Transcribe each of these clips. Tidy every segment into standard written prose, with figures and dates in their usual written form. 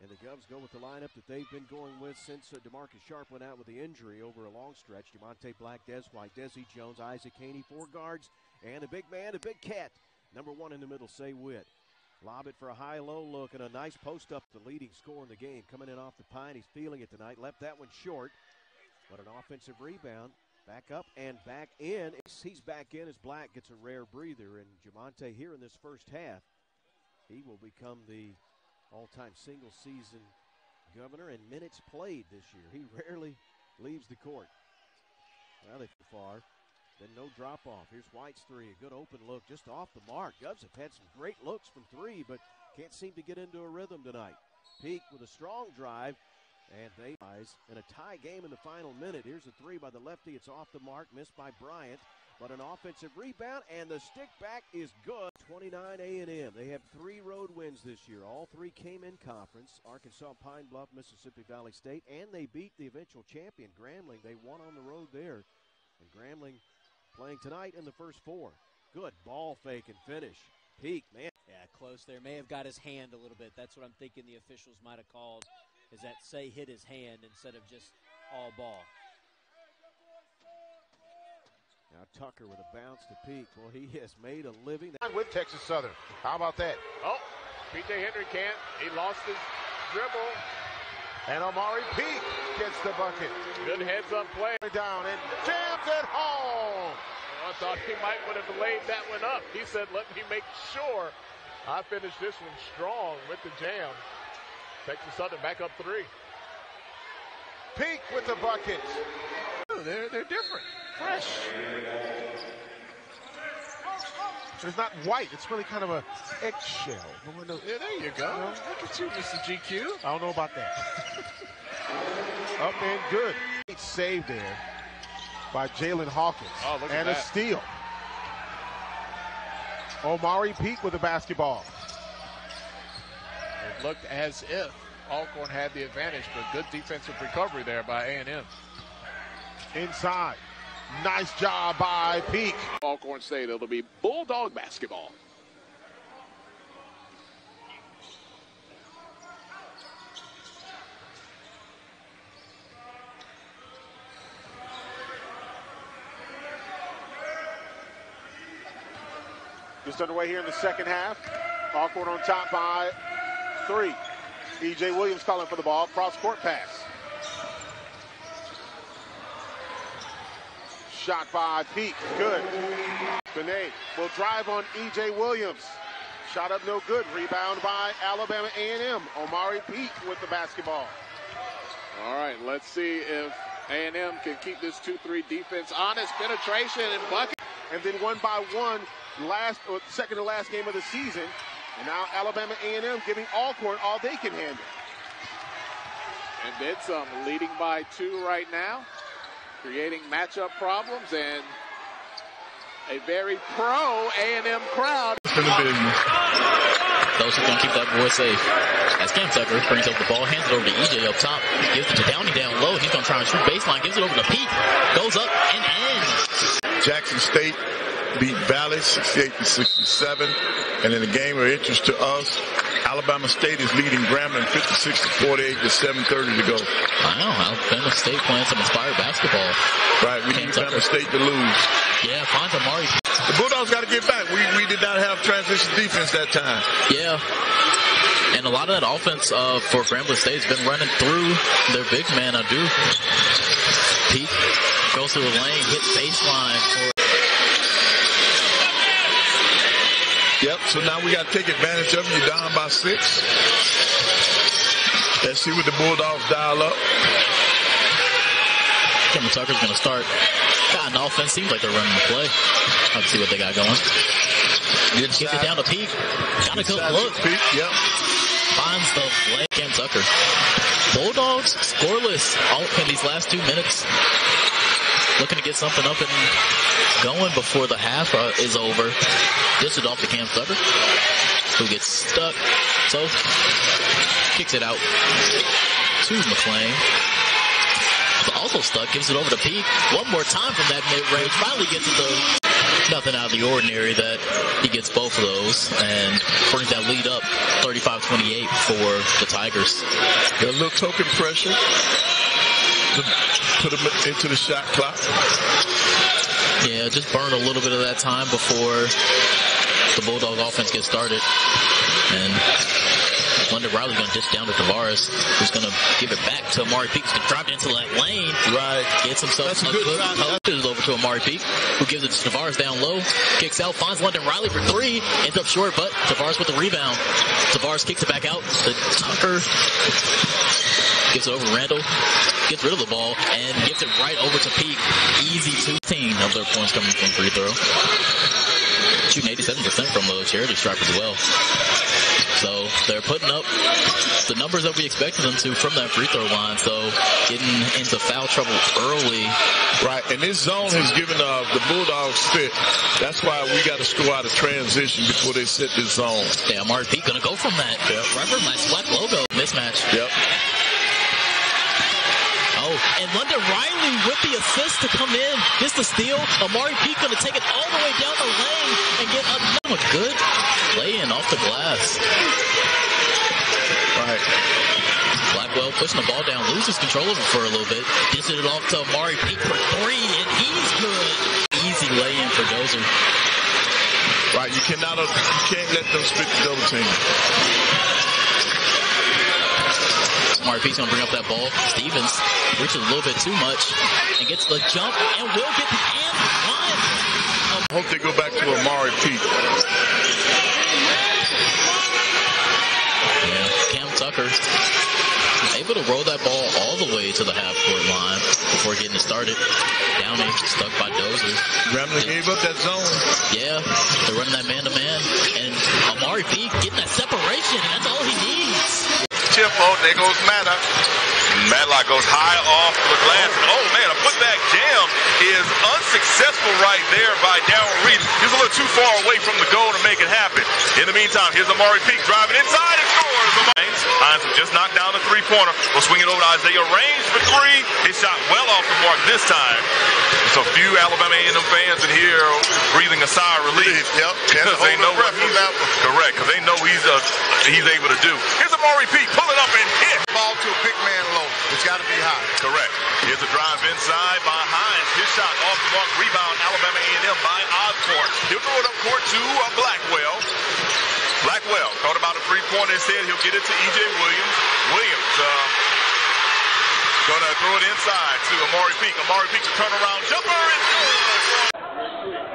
And the Govs go with the lineup that they've been going with since DeMarcus Sharp went out with the injury over a long stretch. Jamonte Black, Des White, Desi Jones, Isaac Haney, 4 guards, and a big man, a big cat. Number 1 in the middle, Say Witt. Lob it for a high-low look and a nice post-up, the leading scorer in the game. Coming in off the pine, he's feeling it tonight. Left that one short, but an offensive rebound. Back up and back in. He's back in as Black gets a rare breather. And Jamonte here in this first half, he will become the all-time single-season governor in minutes played this year. He rarely leaves the court. Well, they far. Then no drop-off. Here's White's 3. A good open look just off the mark. Govs have had some great looks from 3, but can't seem to get into a rhythm tonight. Peek with a strong drive, and they rise in a tie game in the final minute. Here's a 3 by the lefty. It's off the mark, missed by Bryant. But an offensive rebound, and the stick back is good. 29 A&M. They have 3 road wins this year. All 3 came in conference. Arkansas, Pine Bluff, Mississippi Valley State, and they beat the eventual champion, Grambling. They won on the road there. And Grambling playing tonight in the first 4. Good ball fake and finish. Peek, man. Yeah, close there. May have got his hand a little bit. That's what I'm thinking the officials might have called, is that Say hit his hand instead of just all ball. Now Tucker with a bounce to Peek. Well, he has made a living. With Texas Southern. How about that? Oh, P.J. Henry can't. He lost his dribble. And Omari Peek gets the bucket. Good heads-up play. Down and jams it home. I thought he might would have laid that one up. He said, let me make sure I finish this one strong with the jam. Texas Southern back up 3. Peek with the bucket. They're different. Fresh. It's not white. It's really kind of a eggshell. Yeah, there you go. Look at you, Mr. GQ. I don't know about that. Up and good. Great save there by Jalen Hawkins. Oh, look at and that. A steal. Omari Peek with the basketball. It looked as if Alcorn had the advantage, but good defensive recovery there by A&M. Inside. Nice job by Peek. Alcorn State, it'll be Bulldog basketball. Just underway here in the second half. Alcorn on top by 3. E.J. Williams calling for the ball. Cross-court pass. Shot by Peek. Good. Benet will drive on E.J. Williams. Shot up no good. Rebound by Alabama A&M. Omari Peek with the basketball. All right, let's see if A&M can keep this 2-3 defense honest. Penetration and bucket. And then 1 by 1, second to last game of the season. And now Alabama A&M giving Alcorn all they can handle. And then some, leading by 2 right now. Creating matchup problems and a very pro A&M crowd. Those who are going to keep that boy safe. As Cam Tucker brings up the ball, hands it over to EJ up top. Gives it to Downey down low. He's going to try and shoot baseline. Gives it over to Peek. Goes up and in. Jackson State beat Valley 68-67. And in a game of interest to us, Alabama State is leading Grambling 56-48 with 7:30 to go. Wow, Alabama State playing some inspired basketball. Right, we need Alabama State to lose. Yeah, finds Omari. The Bulldogs got to get back. We did not have transition defense that time. Yeah. And a lot of that offense for Grambling State has been running through their big man, Adu. Peek goes to the lane, hits baseline for. Yep, so now we got to take advantage of it. You're down by 6. Let's see what the Bulldogs dial up. Cameron Tucker's going to start. Got an offense. Seems like they're running the play. Let's see what they got going. Gets it down to Peek. Got a good look. Peek, yep. Finds the leg. Cam Tucker. Bulldogs scoreless all in these last 2 minutes. Looking to get something up and going before the half is over. This is off to Cam Tucker, who gets stuck. So, kicks it out to McClain. Also stuck, gives it over to Peek. One more time from that mid-range. Finally gets it though. nothing out of the ordinary that he gets both of those and brings that lead up 35-28 for the Tigers. A little token pressure to put him into the shot clock. Yeah, just burn a little bit of that time before the Bulldogs offense gets started. And London Riley's going to dish down to Tavares, who's going to give it back to Omari Peek, who's going to drop it into that lane. Right. Gets himself a good touches over to Omari Peek, who gives it to Tavares down low, kicks out, finds London Riley for three, ends up short, but Tavares with the rebound. Tavares kicks it back out to Tucker, gives it over to Randall, gets rid of the ball, and gives it right over to Peek. Easy 2 of their points coming from free throw. Shooting 87% from the charity stripe as well. So they're putting up the numbers that we expected them to from that free throw line. So getting into foul trouble early. Right, and this zone has given the Bulldogs fit. That's why we got to score out of transition before they set this zone. Yeah, Omari Peek going to go from that. Yep. Remember my black logo mismatch. Yep. Oh, and London Riley with the assist to come in. Gets the steal. Omari Peek going to take it all the way down the lane and get another good lay-in off the glass. Right. Blackwell pushing the ball down, loses control of it for a little bit. Dishes it off to Omari Peek for three, and he's good. Easy lay-in for Dozier. Right, you can't let them spit the double team. Omari Peek's going to bring up that ball. Stevens reaches a little bit too much and gets the jump and will get the and one. I hope they go back to Omari Peek. Yeah, Cam Tucker able to roll that ball all the way to the half-court line before getting it started. Downey stuck by Dozier. Grambling gave up that zone. Yeah, they're running that man-to-man. And Omari Peek getting that separation, and that's all he needs. Chippo, there goes Matta. Matlock goes high off the glass. Oh, man, a putback jam is unsuccessful right there by Darrell Reed. He's a little too far away from the goal to make it happen. In the meantime, here's Omari Peek driving inside and scores. Hines just knocked down the three-pointer. We'll swing it over to Isaiah Range for three. His shot well off the mark this time. So few Alabama A&M fans in here breathing a sigh of relief. Yep. Because they know what he's correct. Because they know he's able to do. Here's Omari Peek pulling up and hit. Ball to a big man low. It's got to be high. Correct. Here's a drive inside by Hines. His shot off the mark. Rebound Alabama A&M by Osborne. He'll throw it up court to Blackwell. Blackwell thought about a three-pointer instead. He'll get it to E.J. Williams. Williams gonna throw it inside to Omari Peek. Omari Peek to turn around jumper and good.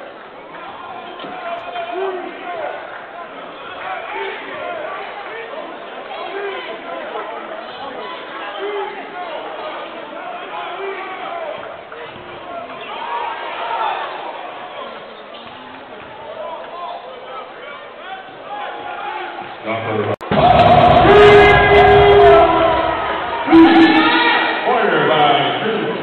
Corner by Peek.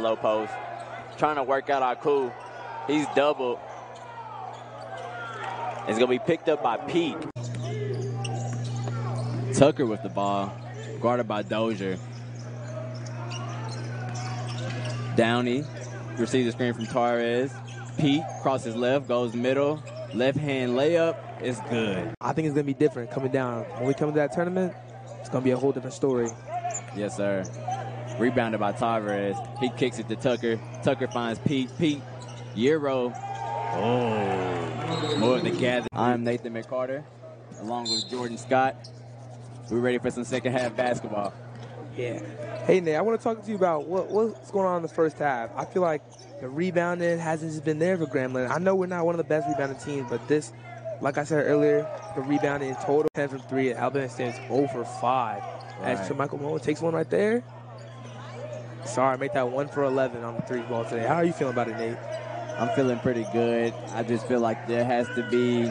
low post. Trying to work out our coup. He's doubled. It's going to be picked up by Peek. Tucker with the ball, guarded by Dozier. Downey receives the screen from Torres. Peek crosses left, goes middle. Left hand layup is good. I think it's going to be different coming down. When we come to that tournament, it's going to be a whole different story. Yes, sir. Rebounded by Torres. He kicks it to Tucker. Tucker finds Peek. Peek, Euro. Oh, more of the gather. I'm Nathan McCarter, along with Jordan Scott. We're ready for some second half basketball. Yeah. Hey, Nate, I want to talk to you about what's going on in the first half. I feel like the rebounding hasn't just been there for Grambling. I know we're not one of the best rebounding teams, but this, like I said earlier, the rebounding in total, 10 from 3, and Alabama stands 0 for 5. As Tremichael Moe takes one right there. Sorry, make that 1 for 11 on the 3 ball today. How are you feeling about it, Nate? I'm feeling pretty good. I just feel like there has to be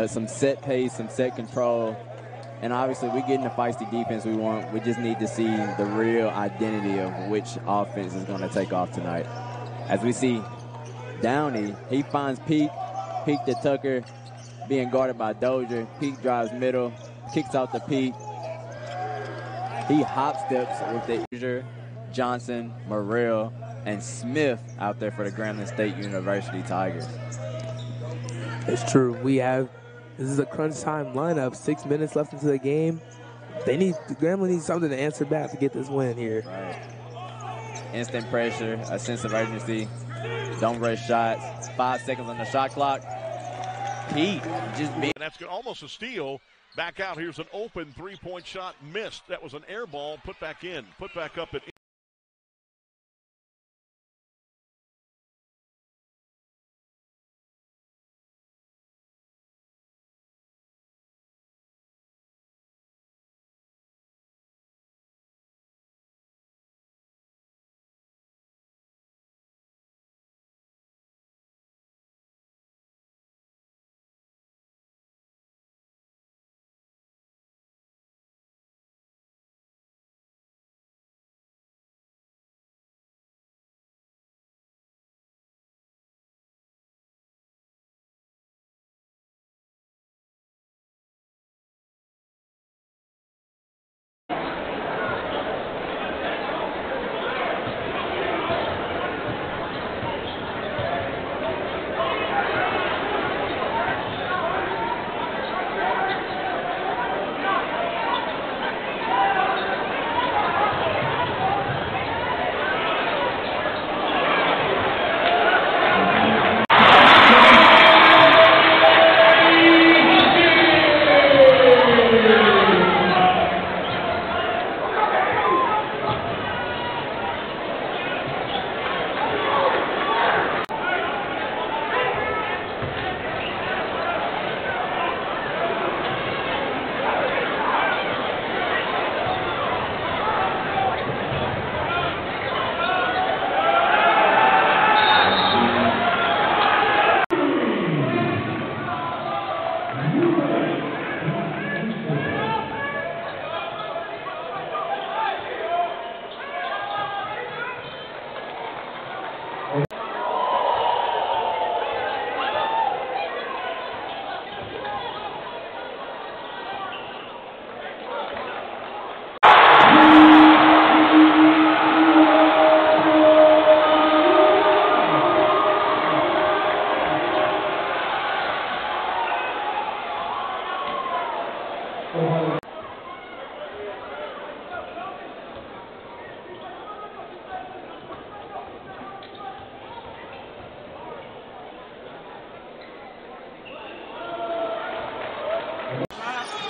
some set pace, some set control. And obviously, we're getting the feisty defense we want. We just need to see the real identity of which offense is going to take off tonight. As we see Downey, he finds Peek. Peek to Tucker, being guarded by Dozier. Peek drives middle, kicks out to Peek. He hop steps with the Dozier, Johnson, Morrell, and Smith out there for the Grambling State University Tigers. It's true. This is a crunch time lineup. 6 minutes left into the game. Grambling needs something to answer back to get this win here. Right. Instant pressure, a sense of urgency. Don't rush shots. 5 seconds on the shot clock. Peek just being. That's almost a steal. Back out. Here's an open three-point shot missed. That was an air ball. Put back in. Put back up at.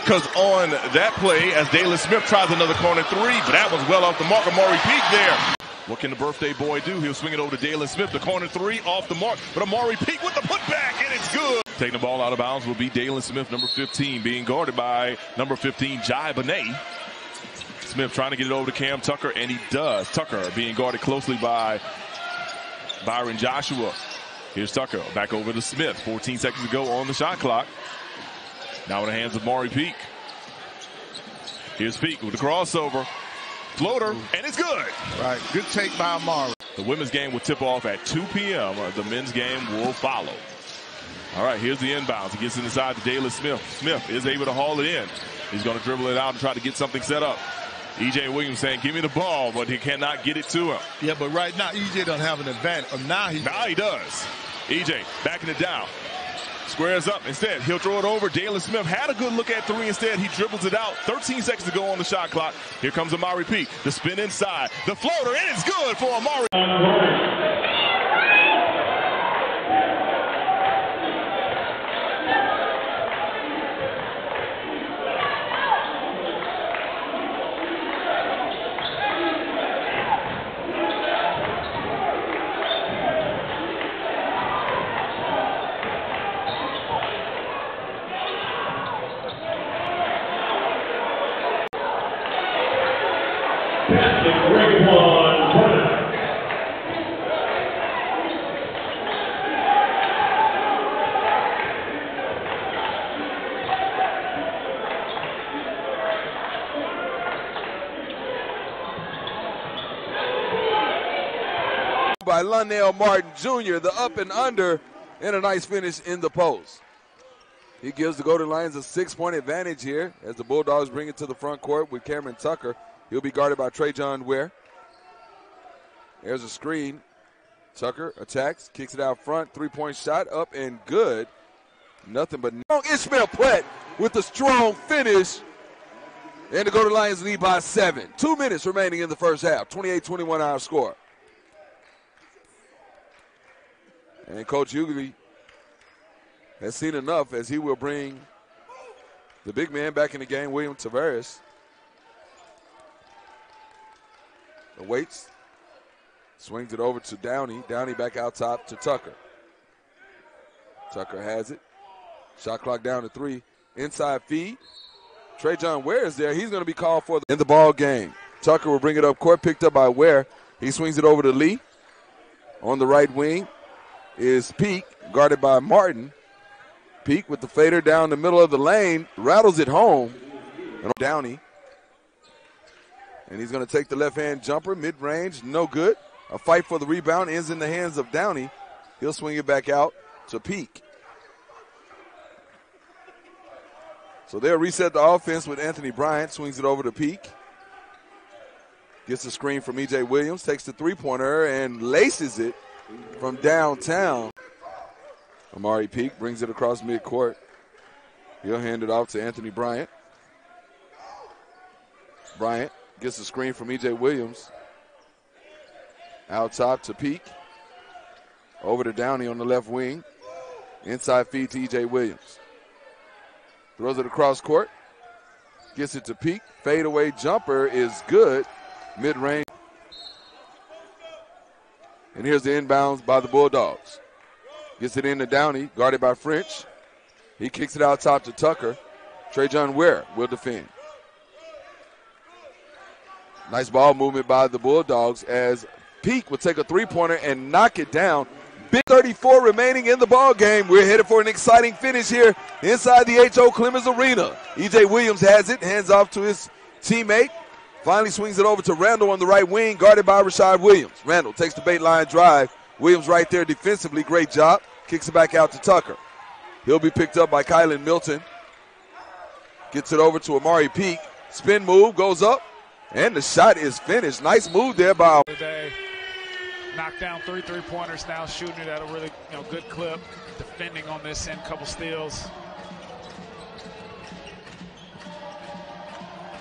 Because on that play, as Dalen Smith tries another corner three, but that was well off the mark. Omari Peek there. What can the birthday boy do? He'll swing it over to Dalen Smith. The corner three off the mark, but Omari Peek with the putback, and it's good. Taking the ball out of bounds will be Dalen Smith, number 15, being guarded by number 15, Jai Benet. Smith trying to get it over to Cam Tucker, and he does. Tucker being guarded closely by Byron Joshua. Here's Tucker back over to Smith. 14 seconds to go on the shot clock. Now in the hands of Omari Peek. Here's Peek with the crossover. Floater, and it's good. Right, good take by Omari. The women's game will tip off at 2 p.m. The men's game will follow. All right, here's the inbounds. He gets inside to Daylon Smith. Smith is able to haul it in. He's going to dribble it out and try to get something set up. E.J. Williams saying, give me the ball, but he cannot get it to him. Yeah, but right now, E.J. doesn't have an advantage. Now he does. E.J. backing it down. Squares up. Instead, he'll throw it over. Daylon Smith had a good look at three. Instead, he dribbles it out. 13 seconds to go on the shot clock. Here comes Omari Peek. The spin inside. The floater, and it's good for Omari. By Lonnell Martin Jr., the up and under, and a nice finish in the post. He gives the Golden Lions a 6-point advantage here as the Bulldogs bring it to the front court with Cameron Tucker. He'll be guarded by Trajan Ware. There's a screen. Tucker attacks, kicks it out front, three-point shot, up and good. Nothing but Ishmael Platt with a strong finish. And the Golden Lions lead by 7. 2 minutes remaining in the first half. 28-21 our score. And Coach Hughley has seen enough as he will bring the big man back in the game, William Tavares. Waits, swings it over to Downey. Downey back out top to Tucker. Tucker has it. Shot clock down to 3. Inside feed. Trajan Ware is there. He's going to be called for in the ball game. Tucker will bring it up court, picked up by Ware. He swings it over to Lee. On the right wing is Peek, guarded by Martin. Peek with the fader down the middle of the lane, rattles it home. And Downey. And he's going to take the left-hand jumper, mid-range, no good. A fight for the rebound ends in the hands of Downey. He'll swing it back out to Peek. So they'll reset the offense with Anthony Bryant, swings it over to Peek. Gets the screen from E.J. Williams, takes the three-pointer and laces it from downtown. Omari Peek brings it across midcourt. He'll hand it off to Anthony Bryant. Bryant gets the screen from E.J. Williams. Out top to Peek. Over to Downey on the left wing. Inside feed to E.J. Williams. Throws it across court. Gets it to Peek. Fadeaway jumper is good. Mid-range. And here's the inbounds by the Bulldogs. Gets it into Downey, guarded by French. He kicks it out top to Tucker. Trajan Ware will defend. Nice ball movement by the Bulldogs as Peek will take a three-pointer and knock it down. Big 34 remaining in the ball game. We're headed for an exciting finish here inside the H.O. Clemens Arena. E.J. Williams has it, hands off to his teammate. Finally swings it over to Randall on the right wing, guarded by Rashad Williams. Randall takes the bait line drive. Williams right there defensively, great job. Kicks it back out to Tucker. He'll be picked up by Kylan Milton. Gets it over to Omari Peek. Spin move, goes up, and the shot is finished. Nice move there by knocked down 3 3-pointers, now shooting it at a really good clip. Defending on this end, couple steals.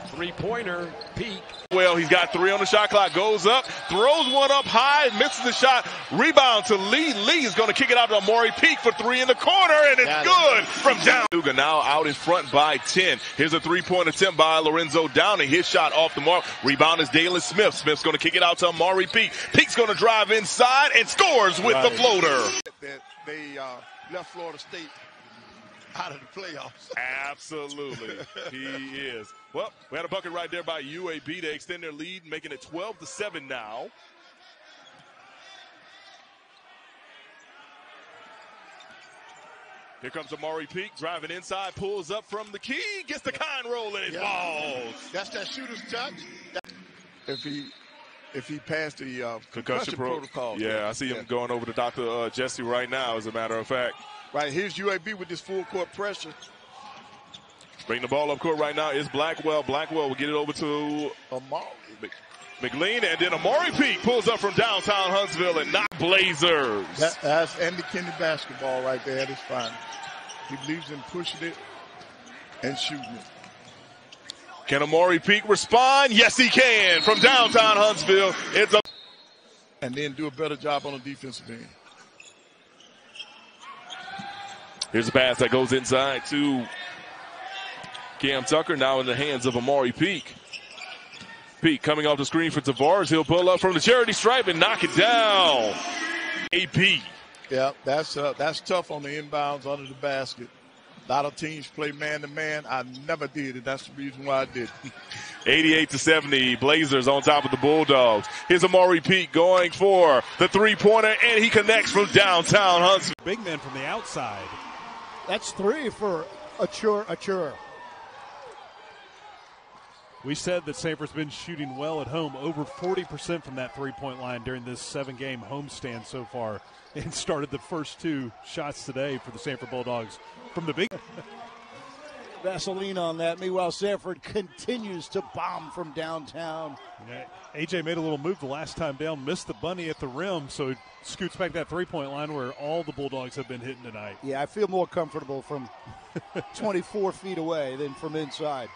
Three-pointer, Peek. Well, he's got 3 on the shot clock. Goes up, throws one up high, misses the shot. Rebound to Lee. Lee is going to kick it out to Omari Peek for 3 in the corner, and it's good from down. Now out in front by 10. Here's a three-point attempt by Lorenzo Downey. His shot off the mark. Rebound is Daylon Smith. Smith's going to kick it out to Omari Peek. Peek's going to drive inside and scores with the floater. They left Florida State out of the playoffs. Absolutely. He is. Well, we had a bucket right there by UAB to extend their lead, making it 12-7 now. Here comes Omari Peek, driving inside, pulls up from the key, gets the kind roll and it falls. That's that shooter's touch. If he if he passed the concussion protocol. Yeah, I see him going over to Dr. Jesse right now, as a matter of fact. Right, here's UAB with this full court pressure. Bring the ball up court right now is Blackwell. Blackwell will get it over to Omari. McLean, and then Omari Peek pulls up from downtown Huntsville and knock Blazers. That's Andy Kennedy basketball right there at his finest. He believes in pushing it and shooting it. Can Omari Peek respond? Yes, he can. From downtown Huntsville, it's up. And then do a better job on the defensive end. Here's a pass that goes inside to Cam Tucker, now in the hands of Omari Peek. Peek coming off the screen for Tavares. He'll pull up from the charity stripe and knock it down. AP. Yeah, that's tough on the inbounds under the basket. A lot of teams play man-to-man. I never did it. That's the reason why I did it. 88-70, Blazers on top of the Bulldogs. Here's Omari Peek going for the three-pointer, and he connects from downtown Huntsville. Big man from the outside. That's 3 for Achur. We said that Sanford's been shooting well at home, over 40% from that three-point line during this 7-game homestand so far, and started the first 2 shots today for the Sanford Bulldogs from the big. Vaseline on that. Meanwhile, Sanford continues to bomb from downtown. Yeah, AJ made a little move the last time down, missed the bunny at the rim, so he scoots back that three-point line where all the Bulldogs have been hitting tonight. Yeah, I feel more comfortable from 24 feet away than from inside.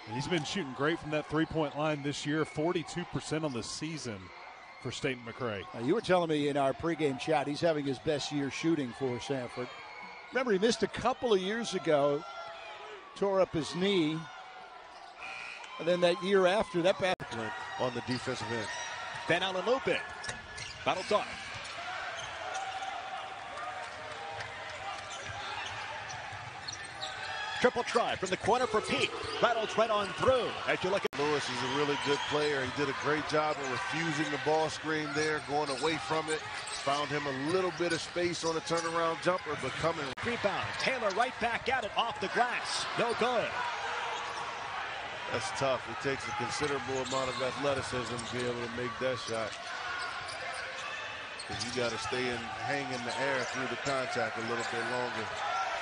And he's been shooting great from that three-point line this year, 42% on the season for Staten McRae. Now, you were telling me in our pregame chat he's having his best year shooting for Sanford. Remember, he missed a couple of years ago, tore up his knee, and then that year after, that bad on the defensive end. Van Allen Lopez. Battle dart. Triple try from the corner for Peek. Rattles right on through. As you look at Lewis is a really good player. He did a great job of refusing the ball screen there, going away from it. Found him a little bit of space on a turnaround jumper, but coming. Rebound. Taylor right back at it off the glass. No good. That's tough. It takes a considerable amount of athleticism to be able to make that shot. Because you got to stay and hang in the air through the contact a little bit longer.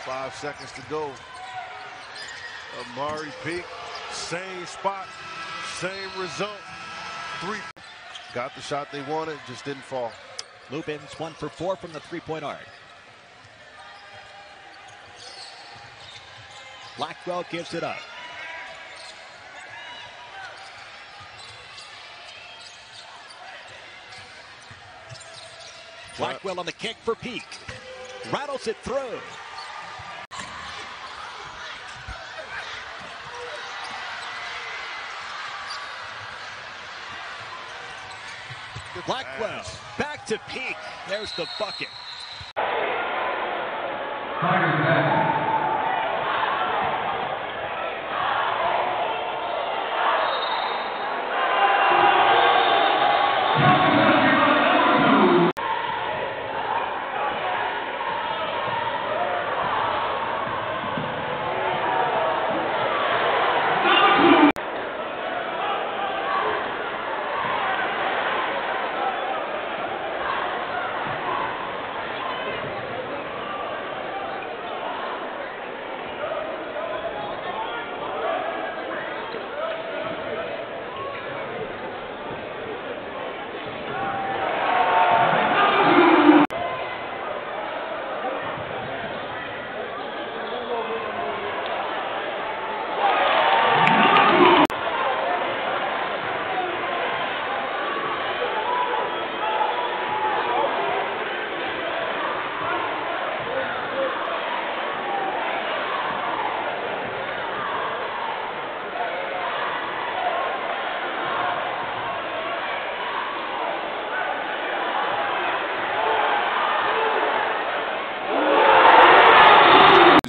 5 seconds to go. Omari Peek, same spot, same result. 3. Got the shot they wanted, just didn't fall. Lubin's 1 for 4 from the three-point arc. Blackwell gives it up. Blackwell on the kick for Peek. Rattles it through. Blackwell back to Peek. There's the bucket.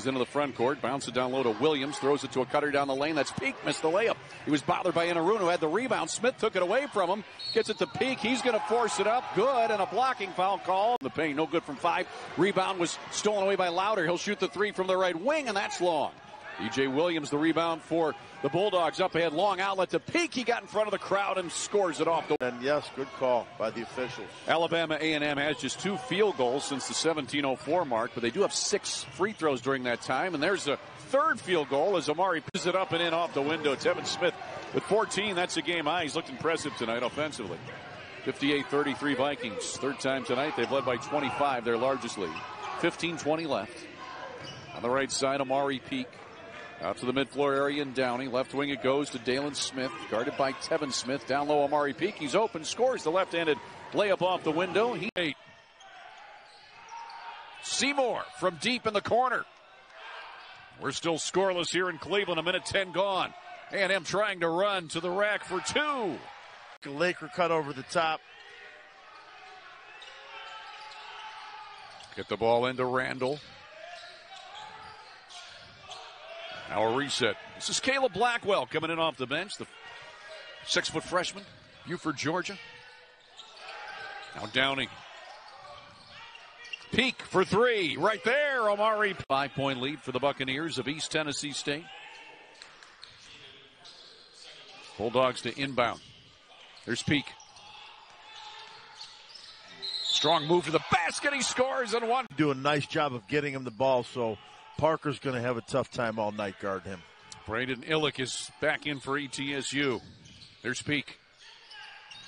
Into the front court, bounce it down low to Williams, throws it to a cutter down the lane. That's Peek, missed the layup. He was bothered by Inarun, who had the rebound. Smith took it away from him, gets it to Peek. He's going to force it up, good, and a blocking foul call. The paint, no good from 5. Rebound was stolen away by Louder. He'll shoot the 3 from the right wing, and that's long. E.J. Williams, the rebound for the Bulldogs. Up ahead, long outlet to Peek. He got in front of the crowd and scores it off. And yes, good call by the officials. Alabama A&M has just 2 field goals since the 17:04 mark, but they do have 6 free throws during that time. And there's a 3rd field goal as Omari picks it up and in off the window. Tevin Smith with 14. That's a game high. He's looked impressive tonight offensively. 58-33 Vikings. 3rd time tonight. They've led by 25, their largest lead. 15:20 left. On the right side, Omari Peek. Out to the mid-floor area and Downey. Left wing it goes to Dalen Smith. Guarded by Tevin Smith. Down low, Omari Peek. He's open. Scores the left-handed layup off the window. Seymour from deep in the corner. We're still scoreless here in Cleveland. 1:10 gone. A&M trying to run to the rack for 2. Laker cut over the top. Get the ball into Randall. Now a reset. This is Caleb Blackwell coming in off the bench, the 6-foot freshman, Buford, Georgia. Now Downey. Peek for 3. Right there, Omari. 5-point lead for the Buccaneers of East Tennessee State. Bulldogs to inbound. There's Peek. Strong move to the basket. He scores and one. Do a nice job of getting him the ball, so Parker's going to have a tough time all night guarding him. Braden Illick is back in for ETSU. There's Peek.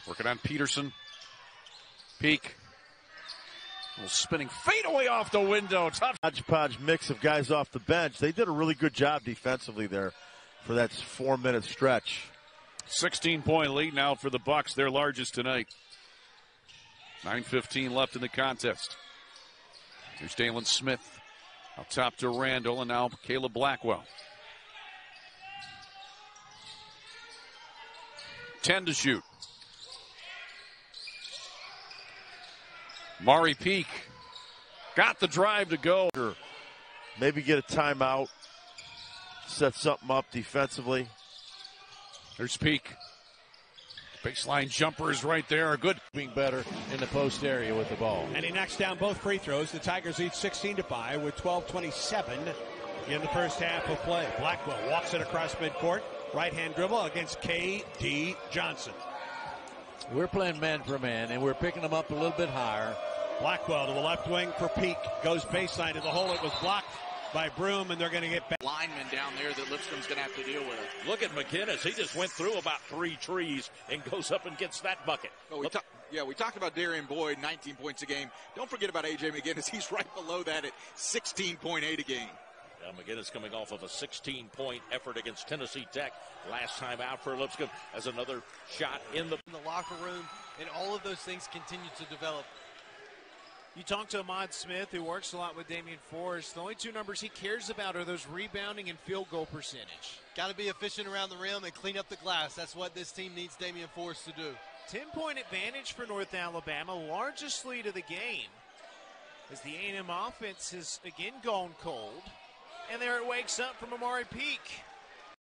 Working on Peterson. Peek. A little spinning fadeaway off the window. Tough. Hodgepodge mix of guys off the bench. They did a really good job defensively there for that 4-minute stretch. 16-point lead now for the Bucks, their largest tonight. 9:15 left in the contest. There's Dalen Smith. Up top to Randall, and now Caleb Blackwell. 10 to shoot. Omari Peek got the drive to go. Maybe get a timeout. Set something up defensively. There's Peek. Baseline jumper is right there. Good. Being better in the post area with the ball. And he knocks down both free throws. The Tigers lead 16-5 with 12:27 in the first half of play. Blackwell walks it across midcourt. Right-hand dribble against K.D. Johnson. We're playing man for man, and we're picking them up a little bit higher. Blackwell to the left wing for Peek. Goes baseline to the hole. It was blocked by Broom, and they're going to get back. Lineman down there that Lipscomb's going to have to deal with. Look at McGinnis. He just went through about 3 trees and goes up and gets that bucket. Oh, we talked about Darian Boyd, 19 points a game. Don't forget about A.J. McGinnis. He's right below that at 16.8 a game. Yeah, McGinnis coming off of a 16-point effort against Tennessee Tech last time out for Lipscomb as another shot in the locker room, and all of those things continue to develop. You talk to Ahmad Smith, who works a lot with Damian Forrest. The only 2 numbers he cares about are those rebounding and field goal percentage. Got to be efficient around the rim and clean up the glass. That's what this team needs Damian Forrest to do. 10-point advantage for North Alabama, largest lead of the game. As the A&M offense has again gone cold. And there it wakes up from Omari Peek.